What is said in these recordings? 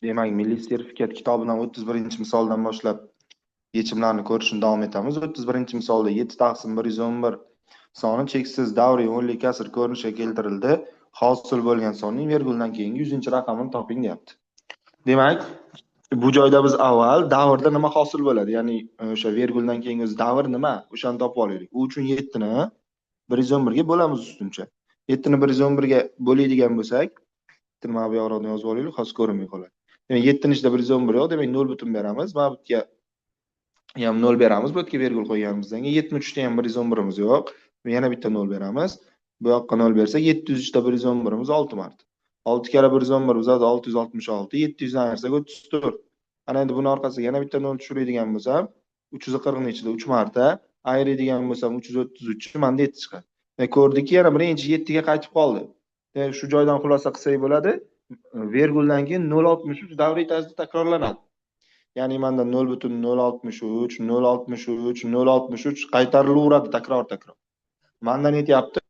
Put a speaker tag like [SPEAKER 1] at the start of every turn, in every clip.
[SPEAKER 1] Demak, milliy sertifikat kitobidan 31-misoldan boshlab yechimlarni ko'rishni davom etamiz. 31-misolda 7 taqsim 111 soni cheksiz davriy o'nlik kasr ko'rinishga keltirildi. Hosil bo'lgan sonning verguldan keyingi 100-raqamini toping deyapti. Demak, bu joyda biz avval davrda nima hosil bo'ladi? Ya'ni o'sha verguldan keyingi davr nima? O'shani topib olaylik. U uchun 7 ni 111 ga bo'lamiz ustuncha. 7 ni 111 ga bo'ladigan bo'lsak, nima bu yoqda yozib olaylik, hozir ko'rinmay qoladi. Demak, 7 ni ichida 111 yo'q, demak 0 butun beramiz. Mana bu yerga ham 0 beramiz. Bu yerga vergul qo'yganimizdan keyin 73 da ham 111 imiz yo'q. Yana bitta 0 beramiz. Bu yoqqa 0 bersak 703 da 111 imiz 6 marta. 6 kere 111 bizada 666, 700 dan ayirsak 34. Ana endi buni orqasiga yana bitta 0 tushiradigan bo'lsam, 340 ning ichida 3 marta ayiradigan bo'lsam 333 manda 7 chiqadi. Ko'rdikki, yana birinchi 7 ga qaytib qoldi. Shu joydan xulosa qilsak bo'ladi. Verguldan keyin 0.63 davriy tarzda takrorlanadi. Ya'ni menda 0.063, 0.63, 0.63 qaytarilaveradi takror. Mandan aytyapti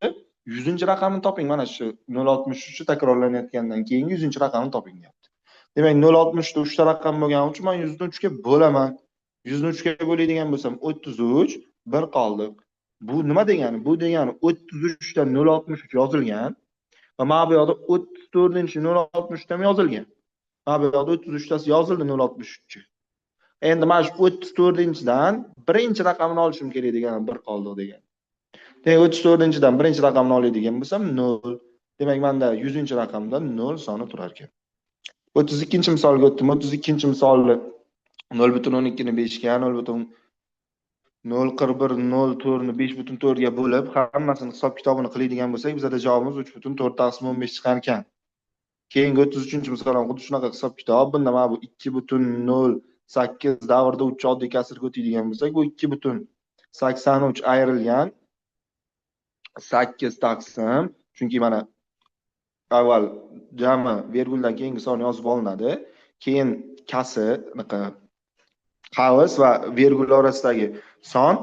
[SPEAKER 1] 100-raqamni toping. Mana shu 0.63 takrorlanayotgandan keyin 100-raqamni toping deyapti. Demak, 0.63 da 3 ta raqam bo'lgani uchun men 100 ni 3 ga bo'laman. 100 ni 3 ga bo'ladigan bo'lsam 33, 1 qoldi. Bu nima degani? Bu degani 33 da 0.63 yozilgan va mana bu yoqda 34-0.63 ham yozilgan. Mana bu yoqda 33 tasi yozildi 0.63. Endi mana shu 34-dan birinchi raqamini olishim kerak degan 1 qoldi degan. Demak, 34-dan birinchi raqamni oladigan bo'lsam 0. Demak, menda 100-raqamda 0 soni turar ekan. 32-misolga o'tdim. 32-misolni 0.12 ni 5 ga, 0.041 0.4 ni 5.4 ga bo'lib, hammasini hisob kitobini qiladigan bo'lsak, bizda javobimiz 3.4/15 chiqar ekan. Keyingi 33-misol ham xuddi shunaqa hisob kitob. Bunda mana bu 2.08 davrda 3 oddiy kasrga o'tadigan bo'lsak, bu 2.83 ayrilgan 8 taqsim. Chunki mana avval jami verguldan keyingi son yozib olinadi. Keyin kasr, qavs va vergul orasidagi son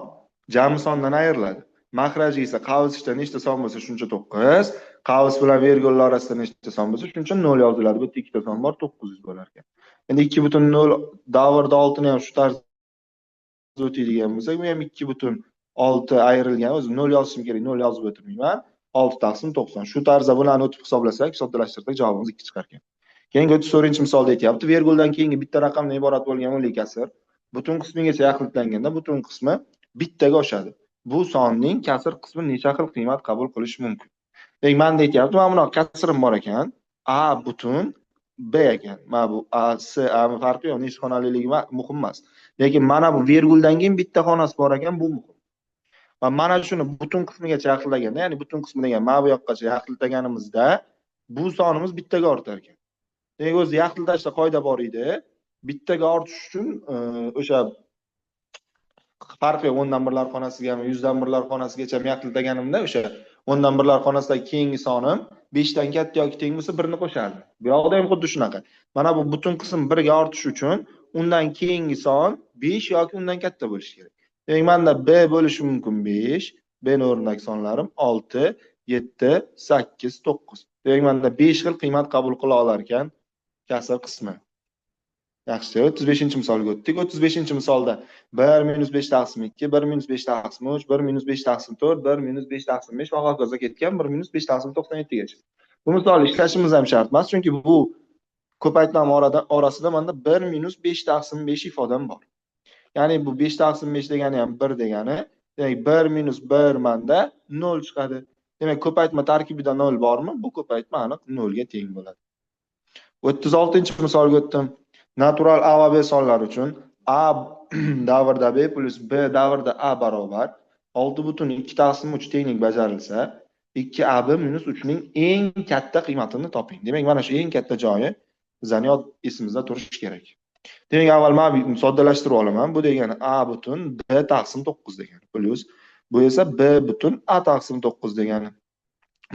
[SPEAKER 1] jami sondan ayriladi. Mahraji esa qavs ichida nechta son bo'lsa shuncha 9, qavs bilan vergul orasida nechta son bo'lsa shuncha 0 yoziladi. Bu yerda ikkita son bor, 900 bo'lar ekan. Endi 2.0 davrda 6 ni ham shu tarzda o'tadigan bo'lsak, bu ham 2.6 ayrilgan. O'zi 0 yozishim kerak, 0 yozib o'tirmayman. 6 taqsim 90. Shu tarzda bularni o'tib hisoblasak, soddalashtirsak javobimiz 2 chiqar ekan. Keyingi 34-misolda aytyapti, verguldan keyingi bitta raqamdan iborat bo'lgan o'nlik kasr butun qismigacha yaqinlanganda butun qismi bittaga oshadi. Bu sonning kasr qismi necha xil qiymat qabul qilishi mumkin? Demak, menda aytyapti, mana bunaqa kasrim bor ekan. A butun B ekan. Mana bu A, S, A farqi yo'q, necha xonaliligi muhim emas. Lekin mana bu verguldan keyin bitta xonasi bor ekan, bu muhim. Va mana shuni butun qismigacha yaqinlaganda, ya'ni butun qismi degan mana bu yoqqacha yaqinlaganimizda bu sonimiz bittaga ortar ekan. Demak, o'zi yaqinlashda qoida bor edi. Bittaga ortish uchun o'sha farqi 10 dan birlar xonasiga ham 100 dan birlar xonasigacha yaqinlaganimda o'sha 10 dan birlar xonasidagi keyingi sonim 5 dan katta yoki teng bo'lsa 1 ni qo'shardi. Bu yoqda ham xuddi shunaqa. Mana bu butun qism 1 ga ortish uchun undan keyingi son 5 yoki undan katta bo'lishi kerak. Demak, menda B bo'lishi mumkin 5. B o'rnidagi sonlarim 6, 7, 8, 9. Demak, menda 5 xil qiymat qabul qila olar ekan kasr qismi. Yaxshi, 35-misolga o'tdik. 35-misolda 1 - 5 taqsim 2, 1 - 5 taqsim 3, 1 - 5 taqsim 4, 1 - 5 taqsim 5 va hokazo ketgan 1 - 5 taqsim 97 gacha. Bu misolni ishlashimiz ham shart emas, chunki bu ko'paytma orasida menda 1 - 5 taqsim 5 ifodam bor. Ya'ni bu 5 taqsim 5 degani ham 1 degani. Demak, 1 - 1 menda 0 chiqadi. Demak, ko'paytma tarkibida 0 bormi? Bu ko'paytma aniq 0 ga teng bo'ladi. 36-misolga o'tdim. Natural A va B sonlar uchun A davrda B plus B davrda A barobar 6.2 taqsim 3 tenglik bajarilsa, 2AB minus 3 ning eng katta qiymatini toping. Demak, mana shu eng katta joyi bizning esimizda turishi kerak. Demak, avval men soddalashtirib olaman. Bu degani A butun B taqsim 9 degani plus bu esa B butun A taqsim 9 degani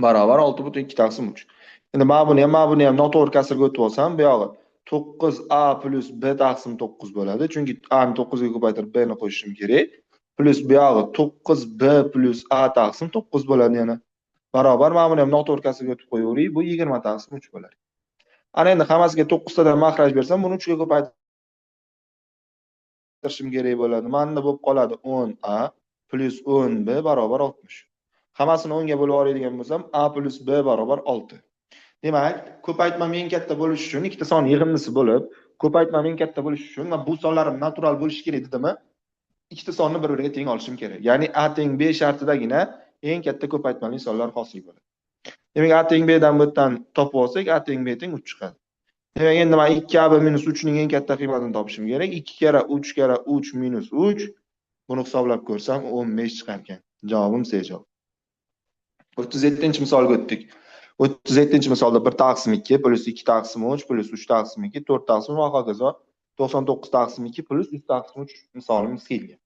[SPEAKER 1] barobar 6.2 taqsim 3. Endi mana buni ham noto'g'ri kasrga o'tib olsam, bu yog'i 9A plus B taqsim 9 bo'ladi. Chunki A ni 9 ga ko'paytirib B ni qo'shishim kerak. Plus bu yog'i 9B plus A taqsim 9 bo'ladi yana. Barobar mana buni ham noto'g'ri kasrga o'tib qo'yaveraylik. Bu 20 taqsim 3 bo'ladi. Ana endi hammasiga 9 tadan makraj bersam, buni 3 ga ko'paytirishim kerak bo'ladi. Manda bo'lib qoladi 10a plus 10b barobar 60. Hammasini 10 ga bo'lib oladigan bo'lsam, a plus b barobar 6. Demak, ko'paytmam eng katta bo'lish uchun ikkita son yig'indisi bo'lib, ko'paytmam eng katta bo'lish uchun men bu sonlarim natural bo'lishi kerak dedimmi? Ikkita sonni bir-biriga teng olishim kerak. Ya'ni a teng b shartidagina eng katta ko'paytmali sonlar hosil bo'ladi. Demak, a teng b dan bu yerdan topib olsak, a teng b teng 3 chiqadi. Demak, endi men 2ab minus 3 ning eng katta qiymatini topishim kerak. 2 kara 3 kara 3 minus 3. Buni hisoblab ko'rsam 15 chiqar ekan. Javobim C javob. 37-misolga o'tdik. 37-misolda 1 taqsim 2 plus 2 taqsim 3 plus 3 taqsim 2 4 taqsim va hokazo 99 taqsim 2 plus 100 taqsim 3 misolimiz kelgan.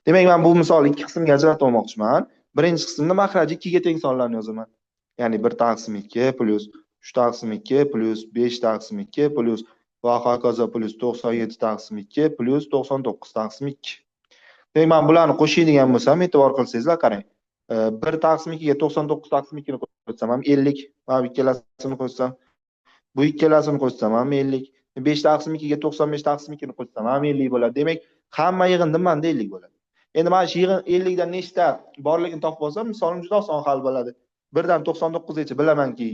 [SPEAKER 1] Demak, men bu misolni ikki qismga ajratib olmoqchiman. Birinchi qismda makraj 2 ga teng sonlarni yozaman. Ya'ni 1 taqsim 2 plus 3 taqsim 2 plus 5 taqsim 2 plus va hokazo plus 97 taqsim 2 plus 99 taqsim 2. Demak, men bularni qo'shadigan bo'lsam, e'tibor qilsangizlar qarang. 1 taqsim 2 ga 99 taqsim 2 ni qo'shsam ham 50. Mana bu ikkalasini qo'shsam, bu ikkalasini qo'shsam ham 50. 5 taqsim 2 ga 95 taqsim 2 ni qo'shsam ham 50 bo'ladi. Demak, hamma yig'indim menda 50 bo'ladi. Endi mana shu yig'in 50 dan nechta borligini topib olsam, misolim juda oson hal bo'ladi. 1 dan 99 gacha bilamanki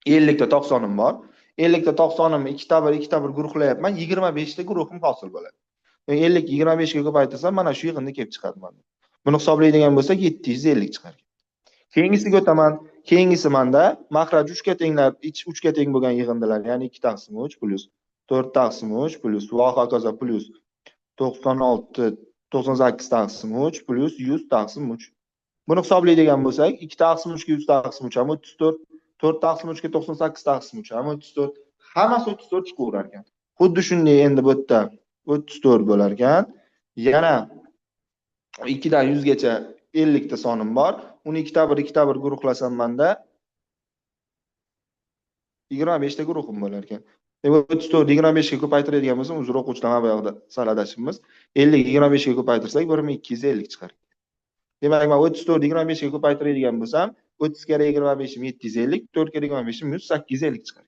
[SPEAKER 1] 50 ta 90im bor. 50 ta 90imni ikkita bir guruhlayapman, 25 ta guruhim hosil bo'ladi. 50 25 ga ko'paytirsam, mana shu yig'inni kelib chiqadi mana. Buni hisoblaydigan bo'lsak 750 chiqar. Keyingisiga o'taman. Keyingisi menda makraj 3 ga tenglar, 3 ga teng bo'lgan yig'indilar, ya'ni 2 taqsim 3 plus 4 taqsim 3 plus va hokazo plus 96 98 taqsim 3 plus 100 taqsim 3. Buni hisoblaydigan bo'lsak, 2 taqsim 3 ga 100 taqsim 3 ham 34, 4 taqsim 3 ga 98 taqsim 3 ham 34. Hammasi 34 chiqaverar ekan. Xuddi shunday endi bu yerda 34 bo'lar ekan. Yana 2 dan 100 gacha 50 ta sonim bor. Uni ikkita bir guruhlasam menda 25 ta guruhim bo'lar ekan. Demak, 34 25 ga ko'paytiradigan bo'lsam, uzr o'quvchilar mana bu yoqda sal adashibmiz. 50 ga 25 ga ko'paytirsak 1250 chiqar. Demak, men 34 25 ga ko'paytiradigan bo'lsam, 30 kara 25 750, 4 kara 25 850 chiqar.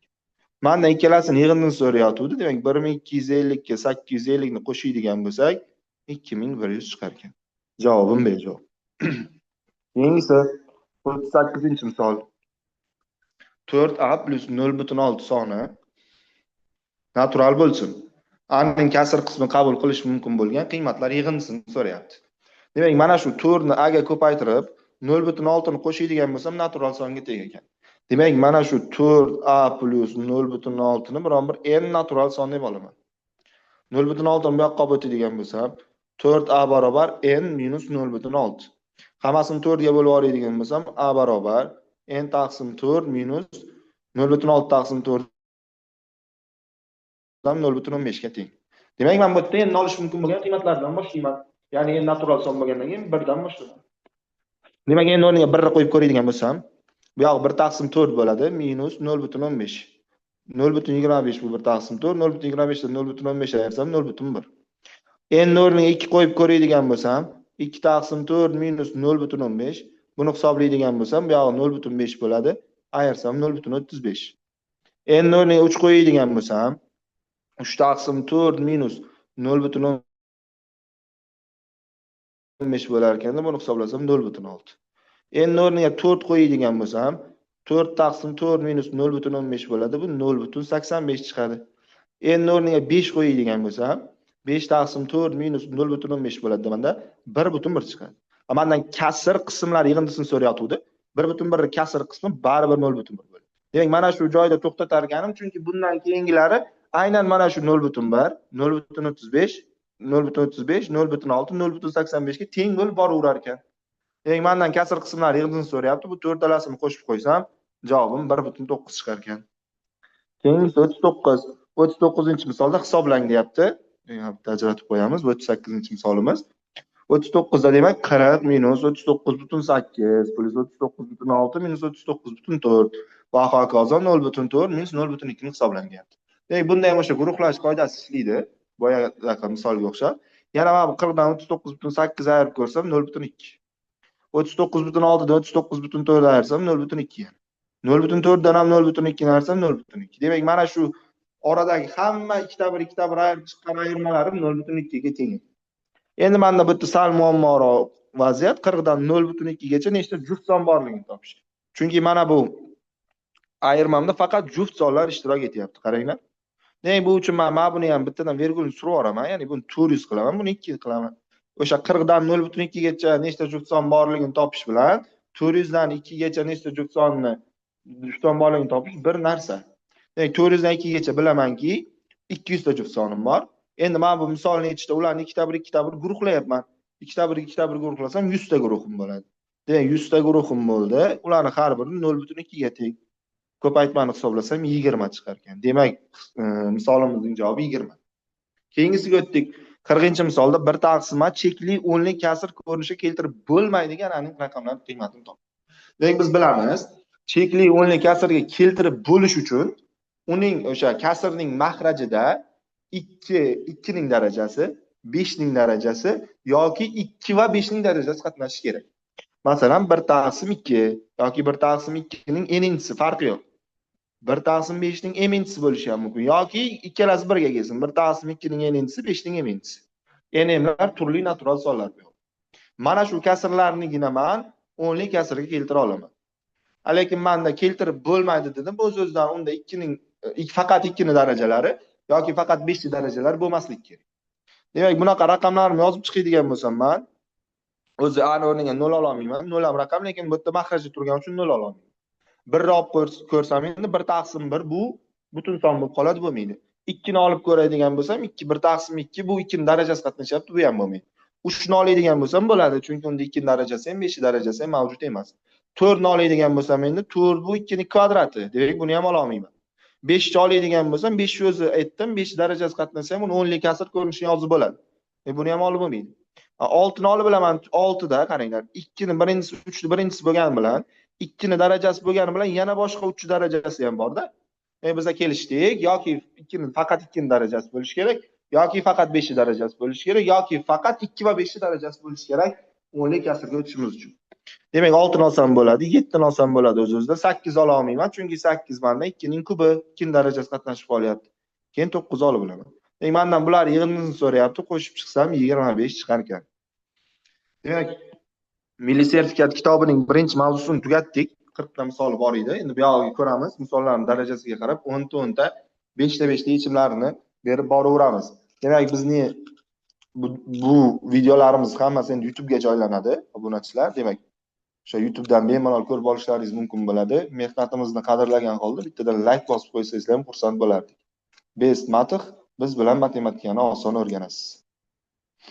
[SPEAKER 1] Mendan ikkalasini yig'indini so'rayotdi. Demak, 1250 ga 850 ni qo'shadigan bo'lsak, 2100 chiqar ekan. Javobim B javob. Keyingisi 38-misol. 4a plus 0.6 soni natural bo'lsin. A ning kasr qismi qabul qilish mumkin bo'lgan qiymatlar yig'indisini so'rayapti. Demak, mana shu 4 ni a ga ko'paytirib 0.6 ni qo'shadigan bo'lsam, natural songa teng ekan. Demak, mana shu 4a plus 0.6 ni biron bir n natural son deb olaman. 0.6 ni bu yoqqa olib o'tadigan bo'lsam, 4a barobar n minus 0.6. Hammasini 4 ga bo'lib oladigan bo'lsam, a barobar n taqsim 4 minus 0.6 taqsim 4 dan 0.15 ga teng. Demak, men bu yerda n olish mumkin bo'lgan qiymatlardan boshlayman. Ya'ni n natural son bo'lgandan keyin 1 dan boshlayman. Demak, endi o'rniga 1 ni qo'yib ko'radigan bo'lsam, bu yoq 1 taqsim 4 bo'ladi, minus 0.15. 0.25 bu 1 taqsim 4, 0.25 dan 0.15 ayarsam 0.1. Endi o'rniga 2 qo'yib ko'radigan bo'lsam, 2 taqsim 4 minus 0.15. Buni hisoblaydigan bo'lsam, bu yoq 0.5 bo'ladi, ayarsam 0.35. Endi o'rniga 3 qo'yadigan bo'lsam, 3 taqsim 4 minus 0.15 bo'lar ekan, buni hisoblasam 0.6. Endi o'rniga 4 qo'yadigan bo'lsam, 4 taqsim 4 minus 0.15 bo'ladi, bu 0.85 chiqadi. Endi o'rniga 5 qo'yadigan bo'lsam, 5 taqsim 4 minus 0.15 bo'ladi demanda 1.1 chiqadi. Mendan kasr qismlar yig'indisini so'rayotdi. 1.1 kasr qismi baribir 0.1 bo'ladi. Demak, mana shu joyda to'xtatar ekanman, chunki bundan keyingilari aynan mana shu 0.1, 0.35, 0.35, 0.6, 0.85 ga teng bo'lib boraverar ekan. Demak, mendan kasr qismlar yig'indisini so'rayapti. Bu to'rtalasini qo'shib qo'ysam, javobim 1.9 chiqar ekan. Keyingisi 39. 39-misolda hisoblang deyapti. Bitta ajratib qo'yamiz. 38-misolimiz. 39 da demak 40 minus 39.8 plus 39.6 minus 39.4 va hokazo 0.4 minus 0.2 ni hisoblang deyapti. Demak, bunda ham o'sha guruhlash qoidasi ishlaydi. Boyaga misolga o'xshab. Yana mana bu 40 dan 39.8 ayirib ko'rsam 0.2. 39.6 dan 39.4 ayirsam 0.2. 0,4 dan ham 0,2 narsa 0,2. Demak, mana shu oradagi hamma ikkita bir ayirib chiqqan ayirmalarim 0,2 ga teng. Endi menda bu yerda sal muammoroq vaziyat 40 dan 0,2 gacha nechta juft son borligini topish. Chunki mana bu ayirmamda faqat juft sonlar ishtirok etyapti. Qaranglar. Demak, bu uchun men buni ham bittadan vergulni surib yuboraman. Ya'ni buni 400 qilaman, buni 2 qilaman. O'sha 40 dan 0,2 gacha nechta juft son borligini topish bilan 400 dan 2 gacha nechta juft son borligini topish bir narsa. Demak, 400 dan 2 gacha bilamanki 200 ta juft sonim bor. Endi men bu misolni yechishda ularni ikkita bir guruhlayapman. Ikkita bir guruhlasam 100 ta guruhim bo'ladi. Demak, 100 ta guruhim bo'ldi. Ularni har biri 0,2 ga teng. Ko'paytmani hisoblasam 20 chiqar ekan. Demak, misolimizning javobi 20. Keyingisiga o'tdik. 40-misolda bir taqsimma chekli o'nlik kasr ko'rinishi keltirib bo'lmaydigan aniq raqamlar qiymatini top. Demak, biz bilamiz, chekli o'nlik kasrga keltirib bo'lish uchun uning o'sha kasrning mahrajida 2 ning darajasi, 5 ning darajasi yoki 2 va 5 ning darajasi qatnashishi kerak. Masalan, 1/2 yoki 1/2 ning n'inchisi farqi yo'q. 1/5 ning m'inchisi bo'lishi ham mumkin yoki ikkalasi birga kelsin. 1/2 ning n'inchisi, 5 ning m'inchisi. N'lar turli natural sonlar bu. Mana shu kasrlarnigina men o'nli kasrga keltira olaman. Lekin menda keltirib bo'lmaydi dedim. Bu so'zdan unda 2 ning faqat 2 ning darajalari yoki faqat 5 ning darajalari bo'lmasligi kerak. Demak, bunaqa raqamlarni yozib chiqadigan bo'lsam men o'zi ani o'rniga 0 ola olmayman. 0 ham raqam, lekin bu yerda mahrajda turgani uchun 0 ola olmayman. 1 olib ko'rsam endi 1/1 bu butun son bo'lib qoladi, bo'lmaydi. 2 ni olib ko'radigan bo'lsam 2 1/2 bu 2 ning darajasi qatnashyapti, bu ham bo'lmaydi. 3 ni oladigan bo'lsam bo'ladi, chunki unda 2 ning darajasi ham 5 ning darajasi ham mavjud emas. 4 ni oladigan bo'lsam endi 4 bu 2 ning kvadrati. Demak, buni ham ola olmayman. 5 ni oladigan bo'lsam 5 o'zi aytdim, 5 darajasi qatnasa ham uni o'nlik kasr ko'rinishini yozib bo'ladi. Buni ham olib bo'lmaydi. 6 ni olib bilaman, 6 da qaranglar. 2 ni birinchisi 3 ni birinchisi bo'lgani bilan 2 ni darajasi bo'lgani bilan yana boshqa 3 darajasi ham bor-da. Bizga kelishdik, yoki 2 ni faqat 2 ni darajasi bo'lishi kerak, yoki faqat 5 ni darajasi bo'lishi kerak, yoki faqat 2 va 5 ni darajasi bo'lishi kerak o'nlik kasrga o'tishimiz uchun. Demak, 6 ni olsam bo'ladi, 7 ni olsam bo'ladi o'z-o'zidan. 8 ola olmayman, chunki 8 menda 2 ning kubi, 2 ning darajasi qatnashib qolyapti. Keyin 9 olib olaman. Demak, mendan bular yig'indisini so'rayapti, qo'shib chiqsam 25 chiqar ekan. Demak, milliy sertifikat kitobining birinchi mavzusini tugatdik. 40 ta misoli bor edi. Endi bu yerga ko'ramiz, misollarning darajasiga qarab 10 ta 5 ta yechimlarini berib boraveramiz. Demak, bizning bu videolarimiz hammasi endi YouTube ga joylanadi, obunachilar. Demak, o'sha YouTube dan bemalol ko'rib olishlaringiz mumkin bo'ladi. Mehnatimizni qadrlagan holda bittadan like bosib qo'ysangiz ham xursand bo'lardik. Best Matix, biz bilan matematikani oson o'rganasiz.